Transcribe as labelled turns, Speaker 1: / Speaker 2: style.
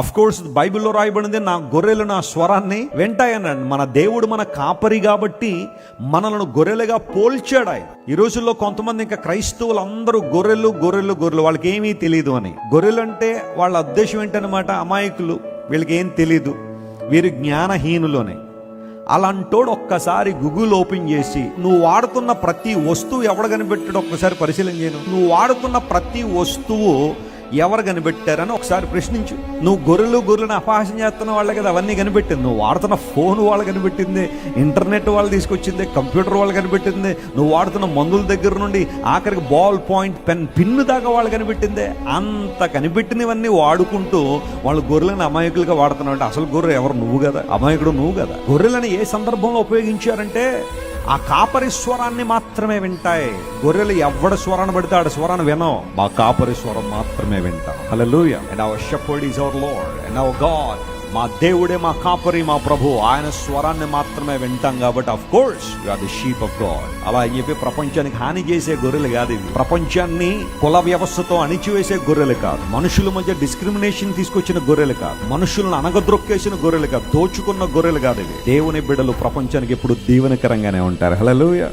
Speaker 1: Of course బైబిల్లో రాయబడింది, నా గొర్రెలు నా స్వరాన్ని వింటాయనండి. మన దేవుడు మన కాపరి కాబట్టి మనలను గొర్రెలుగా పోల్చాడు ఆయన. ఈ రోజుల్లో కొంతమంది ఇంకా క్రైస్తవులు అందరూ గొర్రెలు గొర్రెలు గొర్రెలు, వాళ్ళకి ఏమీ తెలియదు అని. గొర్రెలు అంటే వాళ్ళ ఉద్దేశం ఏంటనమాట, అమాయకులు, వీళ్ళకి ఏం తెలీదు, వీరు జ్ఞానహీనులు అని. అలాంటోడు ఒక్కసారి గూగుల్ ఓపెన్ చేసి నువ్వు వాడుతున్న ప్రతి వస్తువు ఎవడు కనిపెట్టాడు ఒక్కసారి పరిశీలన చేయను. నువ్వు వాడుతున్న ప్రతి వస్తువు ఎవరు కనిపెట్టారని ఒకసారి ప్రశ్నించు. నువ్వు గొర్రెలను అపహాస్యం చేస్తున్న వాళ్ళే కదా అవన్నీ కనిపెట్టింది. నువ్వు వాడుతున్న ఫోన్ వాళ్ళు కనిపెట్టింది, ఇంటర్నెట్ వాళ్ళు తీసుకొచ్చింది, కంప్యూటర్ వాళ్ళు కనిపెట్టింది, నువ్వు వాడుతున్న మందుల దగ్గర నుండి ఆఖరికి బాల్ పాయింట్ పెన్ పిన్ను దాకా వాళ్ళు కనిపెట్టిందే. అంత కనిపెట్టినవన్నీ వాడుకుంటూ వాళ్ళు గొర్రెలను అమాయకులుగా వాడుతున్నావు అంటే అసలు గొర్రె ఎవరు? నువ్వు కదా, అమాయకుడు నువ్వు కదా. గొర్రెలను ఏ సందర్భంలో ఉపయోగించారంటే ఆ కాపరి స్వరాన్ని మాత్రమే వింటాయి. గొర్రెలు ఎవడ స్వరాన్ని పడితే ఆడ స్వరాన్ని వినవు, మా కాపరి స్వరం మాత్రమే వింటాం. Hallelujah. And our shepherd is our Lord and our God. మా దేవుడే మా కాపరి, మా ప్రభు, ఆయన స్వరాన్ని మాత్రమే వింటాం. కాబట్టి of course you are the sheep of God. అలా అని చెప్పి ప్రపంచానికి హాని చేసే గొర్రెలు కాదు ఇవి. ప్రపంచాన్ని కుల వ్యవస్థతో అణిచివేసే గొర్రెలు కాదు. మనుషుల మధ్య డిస్క్రిమినేషన్ తీసుకొచ్చిన గొర్రెలు కాదు. మనుషులను అనగద్రొక్కేసిన గొర్రెలు కాదు. దోచుకున్న గొర్రెలు కాదు ఇవి. దేవుని బిడ్డలు ప్రపంచానికి ఎప్పుడు దీవెనకరంగానే ఉంటారు. హల్లెలూయా.